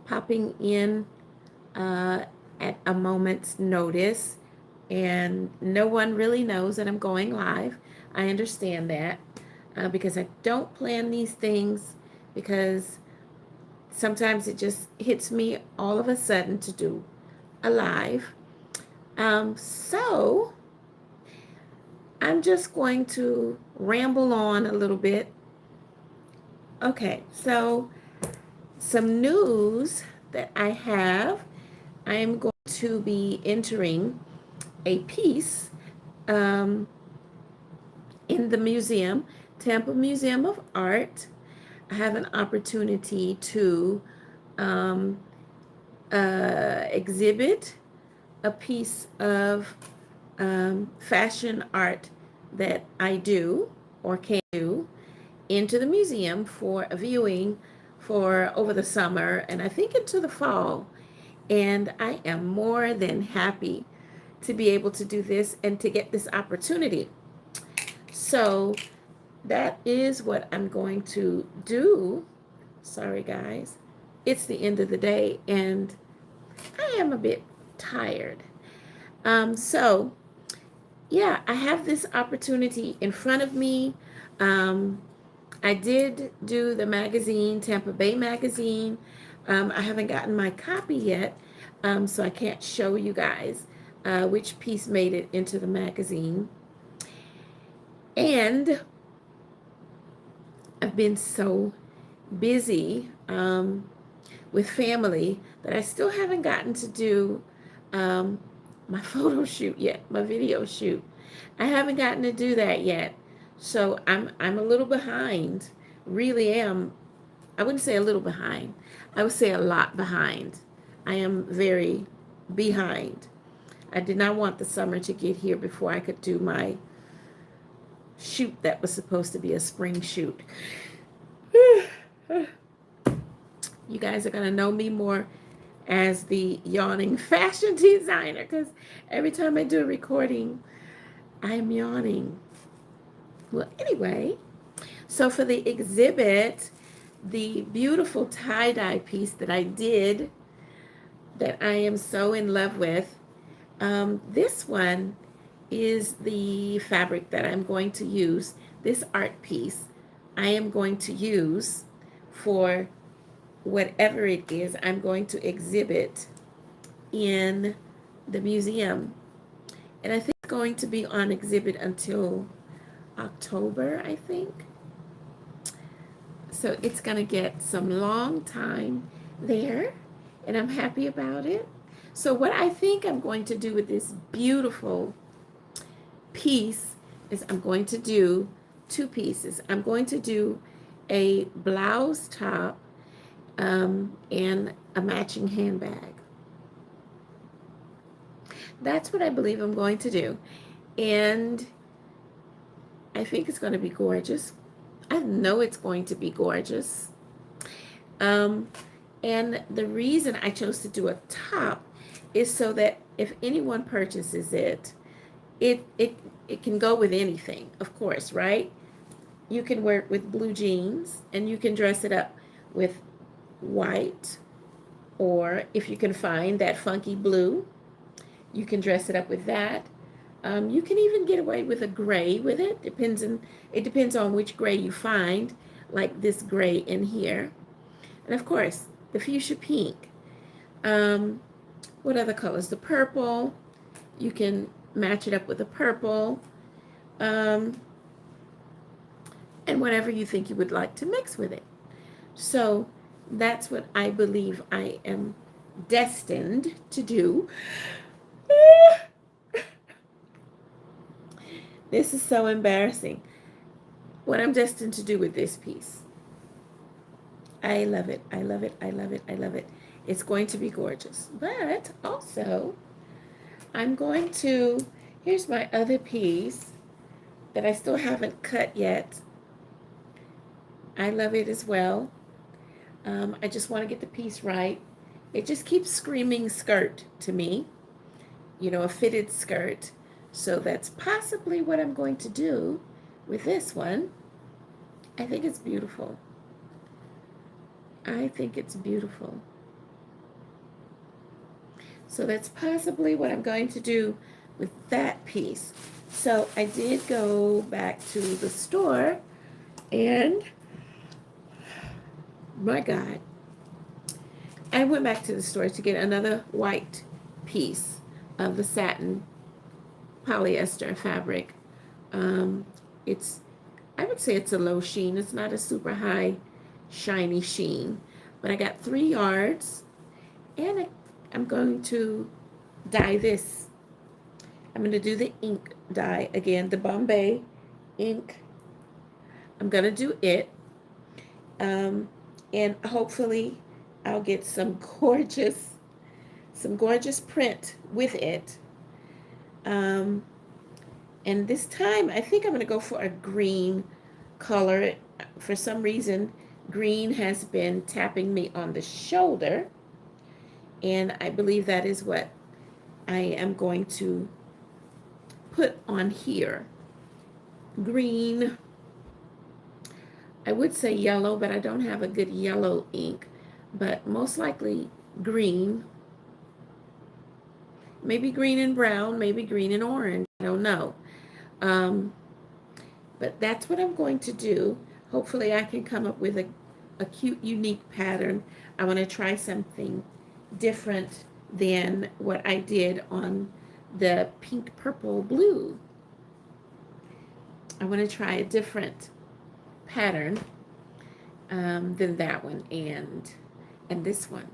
popping in at a moment's notice, and no one really knows that I'm going live. I understand that because I don't plan these things, because sometimes it just hits me all of a sudden to do a live. So I'm just going to ramble on a little bit. Okay, so some news that I have. I am going to be entering a piece um, in the museum, Tampa Museum of Art. I have an opportunity to um, exhibit a piece of fashion art that I do or can do into the museum for a viewing for over the summer and I think into the fall. And I am more than happy to be able to do this and to get this opportunity. So that is what I'm going to do. Sorry, guys. It's the end of the day and I am a bit tired. So, yeah, I have this opportunity in front of me. Um, I did do the magazine, Tampa Bay Magazine. I haven't gotten my copy yet, so I can't show you guys which piece made it into the magazine. And I've been so busy with family that I still haven't gotten to do um, my photo shoot yet, my video shoot. I haven't gotten to do that yet. So I'm a little behind. Really am. I wouldn't say a little behind. I would say a lot behind. I am very behind. I did not want the summer to get here before I could do my shoot that was supposed to be a spring shoot. You guys are going to know me more as the yawning fashion designer because every time I do a recording, I'm yawning. Well, anyway, so for the exhibit, the beautiful tie-dye piece that I did that I am so in love with, this one is the fabric that I'm going to use. This art piece I am going to use for whatever it is I'm going to exhibit in the museum. And I think it's going to be on exhibit until October, I think. So it's going to get some long time there, and I'm happy about it. So what I think I'm going to do with this beautiful piece is I'm going to do two pieces. I'm going to do a blouse top and a matching handbag. That's what I believe I'm going to do. And I think it's going to be gorgeous. I know it's going to be gorgeous. Um, and the reason I chose to do a top is so that if anyone purchases it, it it it can go with anything, of course, right? You can wear it with blue jeans and you can dress it up with white, or if you can find that funky blue, you can dress it up with that. You can even get away with a gray with it. It depends on which gray you find, like this gray in here. And of course, the fuchsia pink. Um, what other colors? The purple. You can match it up with the purple. Um, and whatever you think you would like to mix with it. So that's what I believe I am destined to do. This is so embarrassing. What I'm destined to do with this piece. I love it. I love it. I love it. I love it. It's going to be gorgeous. But also, I'm going to, here's my other piece that I still haven't cut yet. I love it as well. I just want to get the piece right. It just keeps screaming skirt to me, a fitted skirt. So that's possibly what I'm going to do with this one. I think it's beautiful. I think it's beautiful. So that's possibly what I'm going to do with that piece. So I did go back to the store, and my God, I went back to the store to get another white piece of the satin polyester fabric. It's, I would say it's a low sheen. It's not a super high shiny sheen, but I got 3 yards, and I'm going to dye this. I'm going to do the ink dye again, the Bombay ink. I'm going to do it, um, and hopefully I'll get some gorgeous print with it. Um, and this time I think I'm going to go for a green color. For some reason, green has been tapping me on the shoulder, and I believe that is what I am going to put on here. Green, I would say yellow, but I don't have a good yellow ink, but most likely green, maybe green and brown, maybe green and orange, I don't know. Um, but that's what I'm going to do. Hopefully I can come up with a cute, unique pattern. I want to try something different than what I did on the pink, purple, blue. I want to try a different pattern than that one and this one.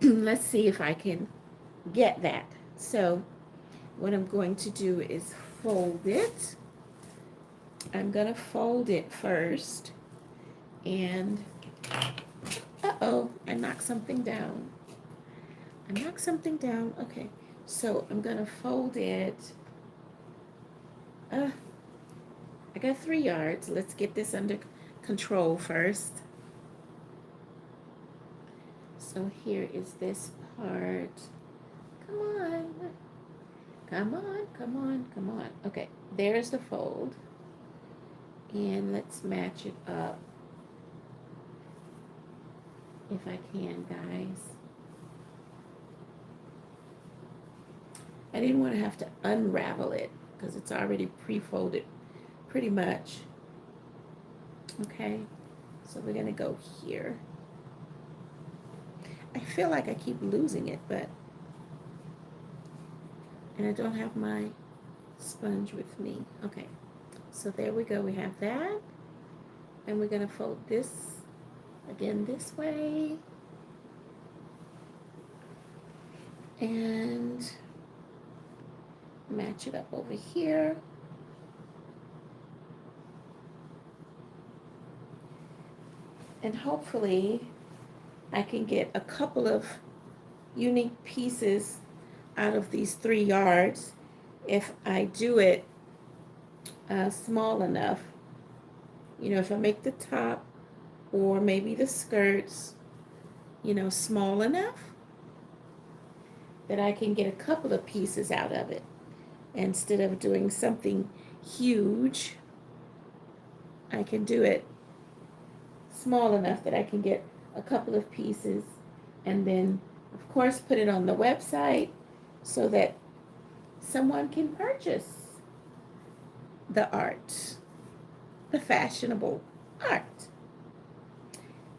Let's see if I can get that. So what I'm going to do is fold it. I'm going to fold it first, and uh-oh, I knocked something down. Okay, so I'm going to fold it. I got 3 yards. Let's get this under control first. So here is this part. Come on. Come on, come on, come on. Okay, there's the fold. And let's match it up if I can, guys. I didn't want to have to unravel it because it's already pre-folded pretty much. Okay, so we're going to go here. I feel like I keep losing it, and I don't have my sponge with me. Okay, so there we go. We have that, and we're going to fold this again this way, and match it up over here. And hopefully I can get a couple of unique pieces out of these 3 yards if I do it small enough. You know, if I make the top or maybe the skirts, you know, small enough that I can get a couple of pieces out of it instead of doing something huge. I can do it small enough that I can get a couple of pieces, and then of course put it on the website so that someone can purchase the art, the fashionable art.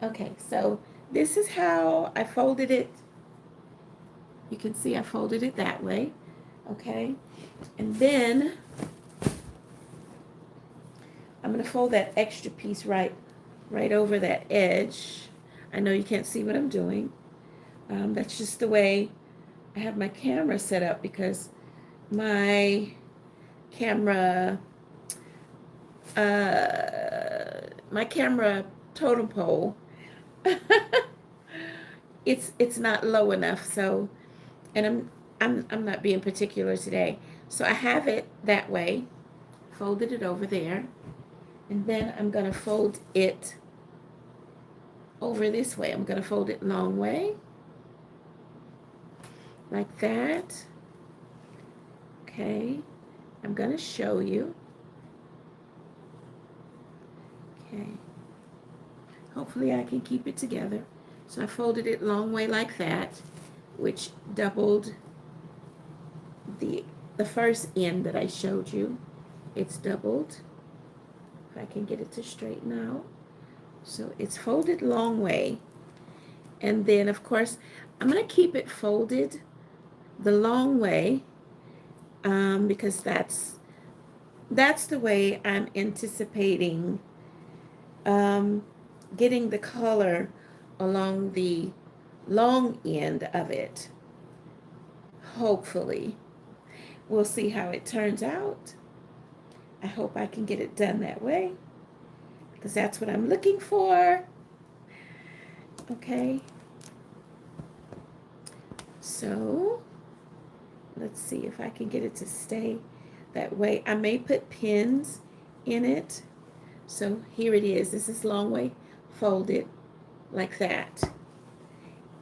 Okay, so this is how I folded it. You can see I folded it that way. Okay, and then I'm going to fold that extra piece right over that edge. I know you can't see what I'm doing. That's just the way I have my camera set up, because my camera totem pole it's not low enough. So, and I'm not being particular today. So I have it that way, folded it over there, and then I'm going to fold it over this way. I'm going to fold it long way, like that. Okay, I'm going to show you. Okay, hopefully I can keep it together. So I folded it long way like that, which doubled the the first end that I showed you. It's doubled. If I can get it to straighten out. So it's folded long way. And then of course, I'm going to keep it folded the long way because that's the way I'm anticipating getting the color along the long end of it. Hopefully. We'll see how it turns out. I hope I can get it done that way because that's what I'm looking for. Okay. So let's see if I can get it to stay that way. I may put pins in it. So here it is. This is long way folded like that.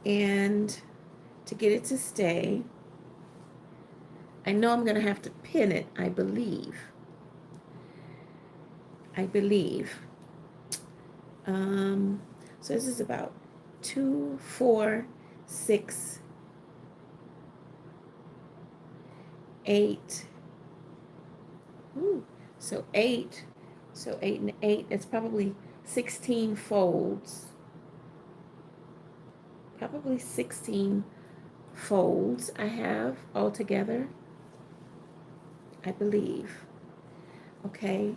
And to get it to stay, I know I'm going to have to pin it, I believe. So this is about 2, 4, 6, 8. Ooh, so 8. So 8 and 8. It's probably 16 folds. Probably 16 folds I have altogether, I believe. Okay.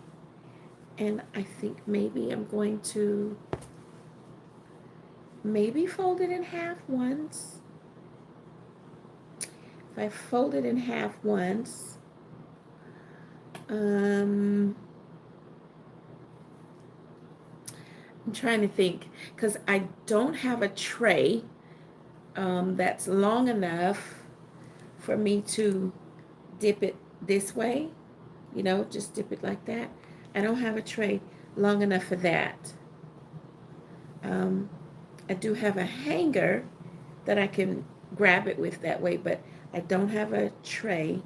And I think maybe I'm going to maybe fold it in half once. If I fold it in half once, I'm trying to think because I don't have a tray that's long enough for me to dip it this way, you know, just dip it like that. I don't have a tray long enough for that. I do have a hanger that I can grab it with that way, but I don't have a tray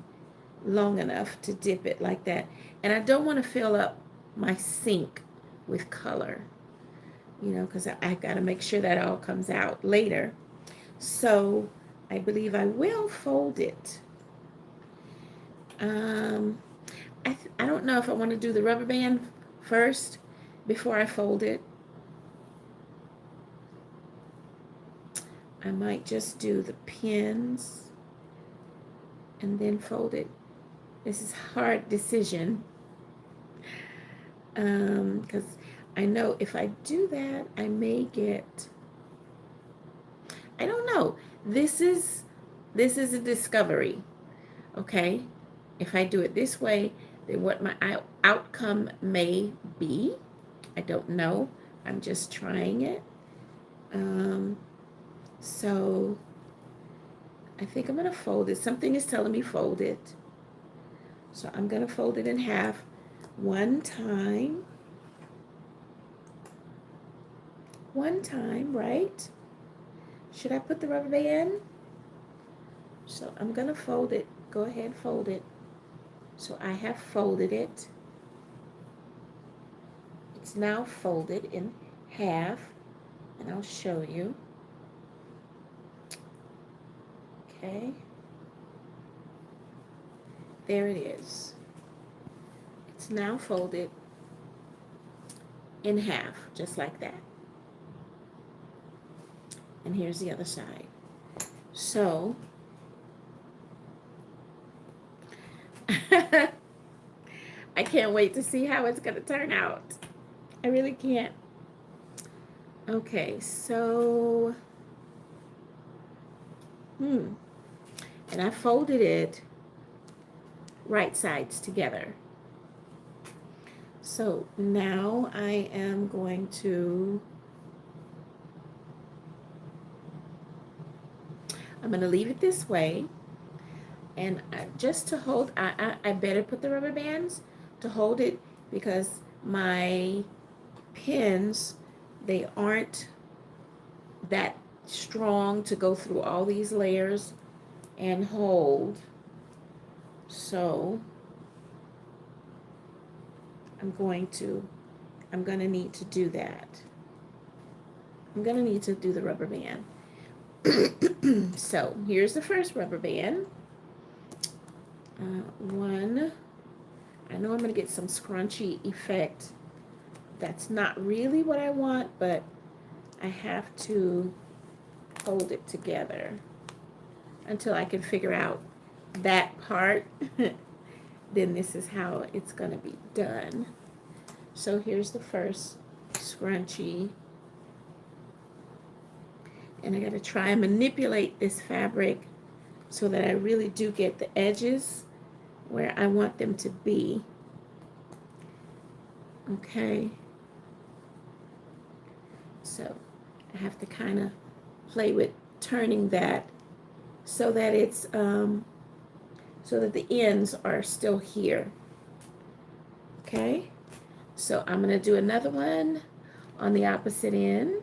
long enough to dip it like that. And I don't want to fill up my sink with color, you know, because I got to make sure that all comes out later. So I believe I will fold it. I don't know if I want to do the rubber band first before I fold it. I might just do the pins and then fold it. This is a hard decision because I know if I do that, I may get, I don't know. This is a discovery, okay? If I do it this way, then what my outcome may be, I don't know. I'm just trying it. So I think I'm going to fold it. Something is telling me fold it. So I'm going to fold it in half one time. One time, right? Should I put the rubber band? So I'm going to fold it. Go ahead, fold it. So I have folded it. It's now folded in half, and I'll show you. Okay. There it is. It's now folded in half, just like that. And here's the other side. So, I can't wait to see how it's going to turn out. I really can't. Okay, so, and I folded it right sides together. So now I am going to, I'm going to leave it this way. And just to hold, I better put the rubber bands to hold it because my pins, they aren't that strong to go through all these layers and hold. So I'm going to need to do that. I'm going to need to do the rubber band. So here's the first rubber band. One. I know I'm going to get some scrunchy effect. That's not really what I want, but I have to hold it together until I can figure out that part. Then this is how it's going to be done. So here's the first scrunchie. And I got to try and manipulate this fabric so that I really do get the edges where I want them to be. Okay. So I have to kind of play with turning that so that it's so that the ends are still here. Okay. So I'm going to do another one on the opposite end.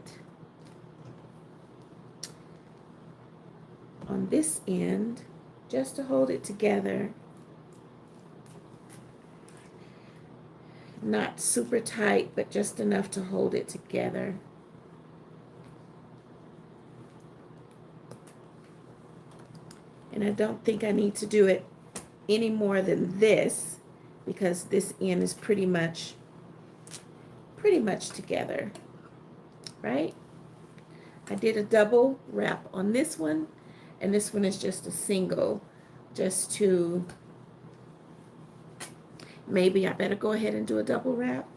On this end, just to hold it together. Not super tight, but just enough to hold it together. And I don't think I need to do it any more than this because this end is pretty much together, right? I did a double wrap on this one, and this one is just a single, just to, maybe I better go ahead and do a double wrap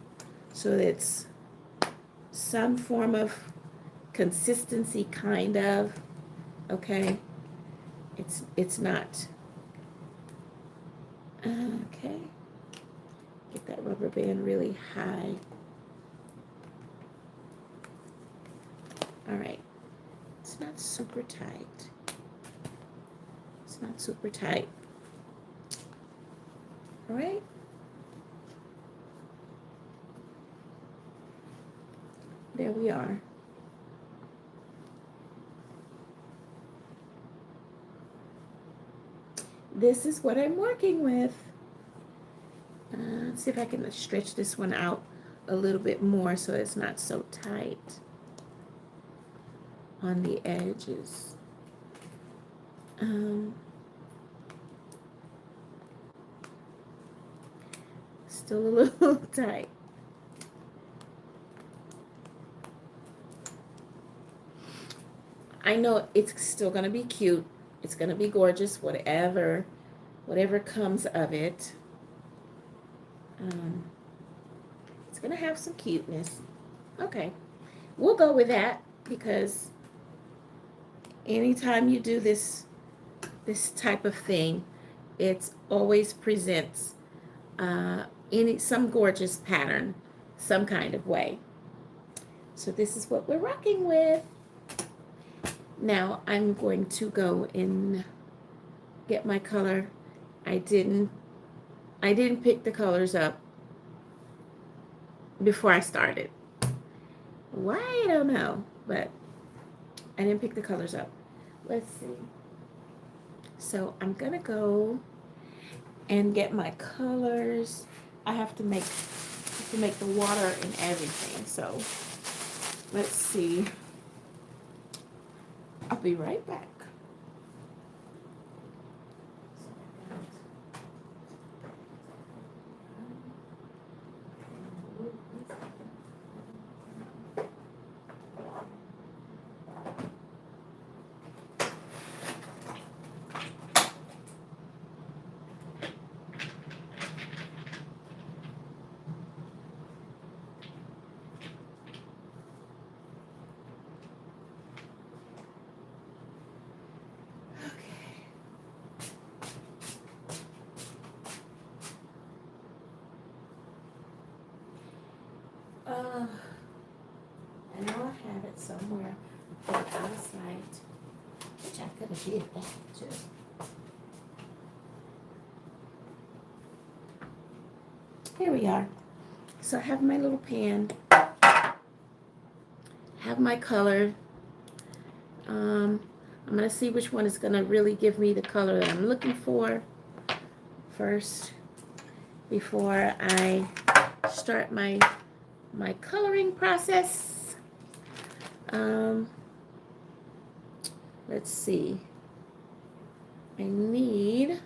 so that it's some form of consistency, kind of, okay? It's not, okay. Get that rubber band really high. All right, it's not super tight. It's not super tight. All right. There we are. This is what I'm working with. Let's see if I can stretch this one out a little bit more so it's not so tight on the edges. Still a little tight. I know it's still going to be cute. It's going to be gorgeous, whatever comes of it. It's going to have some cuteness. Okay. We'll go with that because anytime you do this type of thing, it always presents some gorgeous pattern, some kind of way. So this is what we're rocking with. Now I'm going to go and get my color. I didn't pick the colors up before I started. Why, I don't know, but I didn't pick the colors up. Let's see. So I'm gonna go and get my colors. I have to make the water and everything. So let's see. I'll be right back. I know I have it somewhere on eyesight, which I could have did that too. Here we are. So I have my little pan, have my color. I'm gonna see which one is gonna really give me the color that I'm looking for first before I start my coloring process. let's see. I need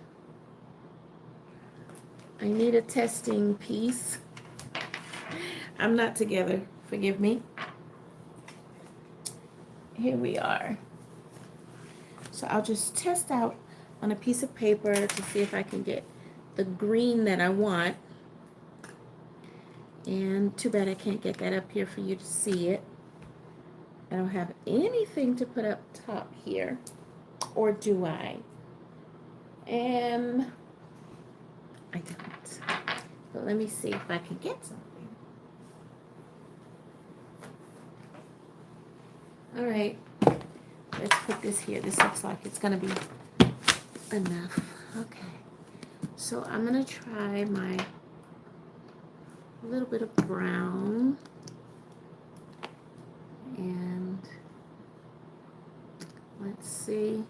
a testing piece. I'm not together, forgive me. Here we are. So I'll just test out on a piece of paper to see if I can get the green that I want. And too bad I can't get that up here for you to see it. I don't have anything to put up top here. Or do I? I don't. But let me see if I can get something. All right. Let's put this here. This looks like it's going to be enough. Okay. So I'm going to try my little bit of brown. And let's see.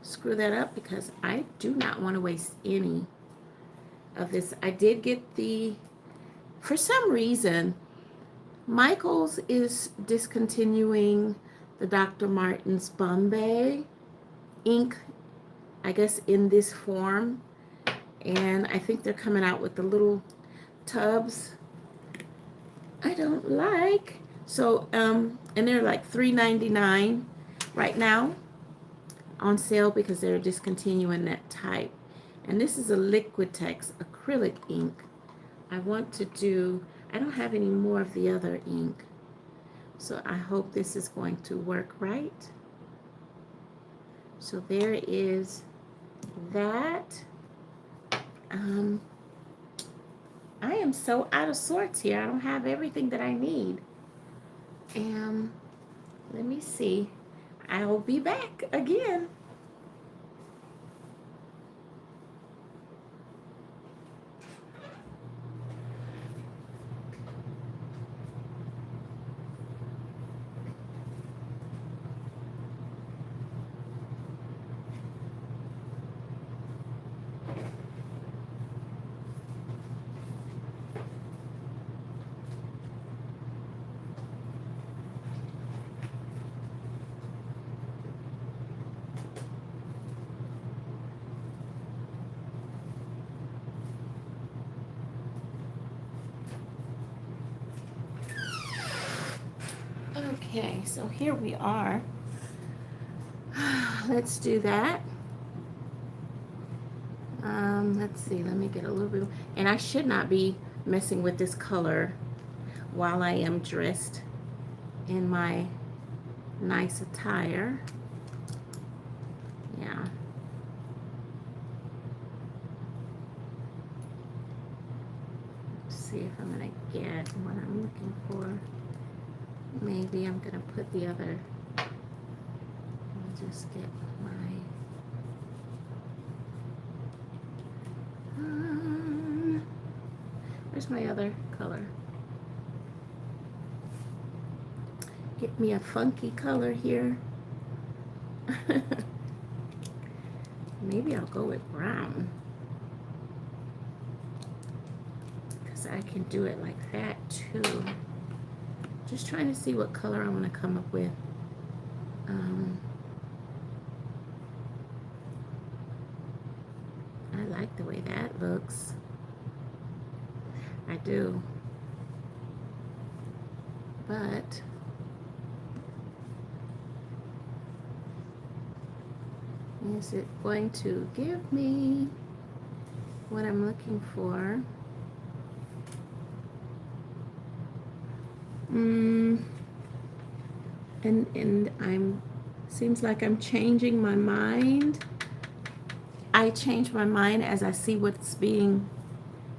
Screw that up because I do not want to waste any of this. I did get for some reason, Michaels is discontinuing the Dr. Martens Bombay ink, I guess in this form. And I think they're coming out with the little tubs I don't like. So, and they're like $3.99 right now on sale because they're discontinuing that type. And this is a Liquitex acrylic ink. I don't have any more of the other ink. So I hope this is going to work right. So there is that. I am so out of sorts here. I don't have everything that I need. And let me see. I'll be back again. Okay, so here we are. Let's do that. Let's see, let me get a little bit, and I should not be messing with this color while I am dressed in my nice attire. Yeah. Let's see if I'm gonna get what I'm looking for. Maybe I'm gonna put the other, I'll just get my, where's my other color? Get me a funky color here. Maybe I'll go with brown, because I can do it like that too. Just trying to see what color I want to come up with. I like the way that looks. I do. But is it going to give me what I'm looking for? And seems like I'm changing my mind. I change my mind as I see what's being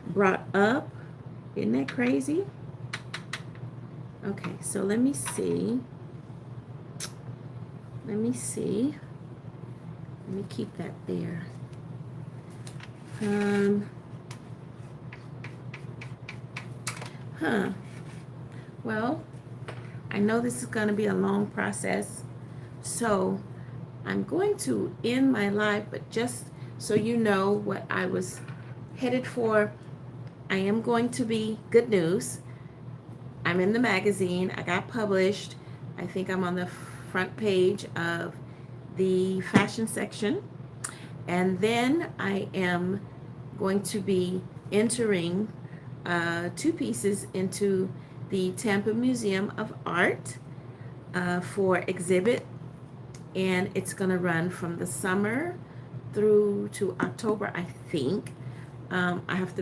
brought up. Isn't that crazy? Okay, so let me see. Let me keep that there. Well, I know this is going to be a long process, so I'm going to end my live, but just so you know what I was headed for, I am going to be good news. I'm in the magazine. I got published. I think I'm on the front page of the fashion section. And then I am going to be entering 2 pieces into the Tampa Museum of Art for exhibit, and it's going to run from the summer through to October, I think. I have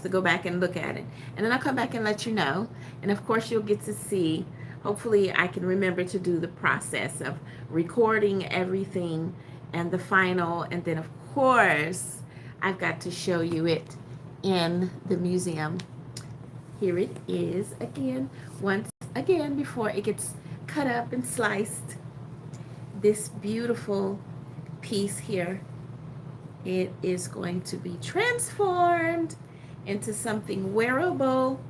to go back and look at it, and then I'll come back and let you know. And of course, you'll get to see. Hopefully, I can remember to do the process of recording everything and the final, and then of course, I've got to show you it in the museum. Here it is again, once again before it gets cut up and sliced. This beautiful piece here, it is going to be transformed into something wearable,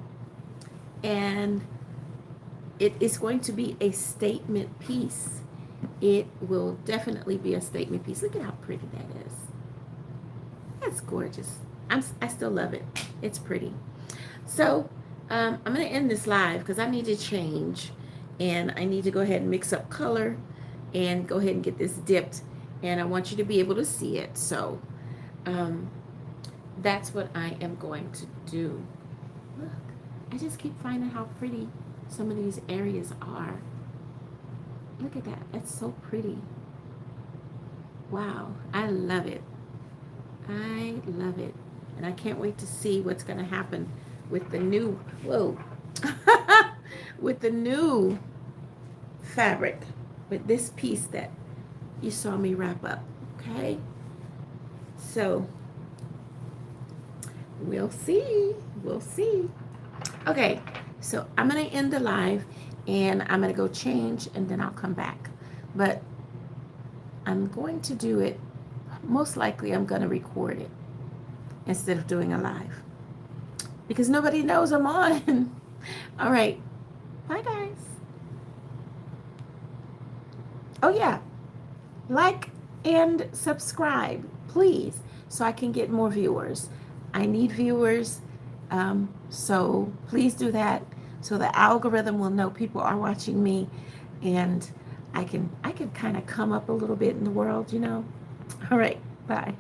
and it is going to be a statement piece. It will definitely be a statement piece. Look at how pretty that is. That's gorgeous. I still love it. It's pretty. So I'm going to end this live because I need to change, and I need to go ahead and mix up color and go ahead and get this dipped, and I want you to be able to see it. So that's what I am going to do. Look, I just keep finding how pretty some of these areas are. Look at that. That's so pretty. Wow. I love it. I love it. And I can't wait to see what's going to happen with the new, with the new fabric, with this piece that you saw me wrap up. Okay. So we'll see. We'll see. Okay. So I'm going to end the live, and I'm going to go change, and then I'll come back. But I'm going to do it, most likely I'm going to record it instead of doing a live, because nobody knows I'm on. All right. Bye, guys. Oh, yeah. Like and subscribe, please, so I can get more viewers. I need viewers. So please do that, so the algorithm will know people are watching me, and I can kind of come up a little bit in the world, you know. All right. Bye.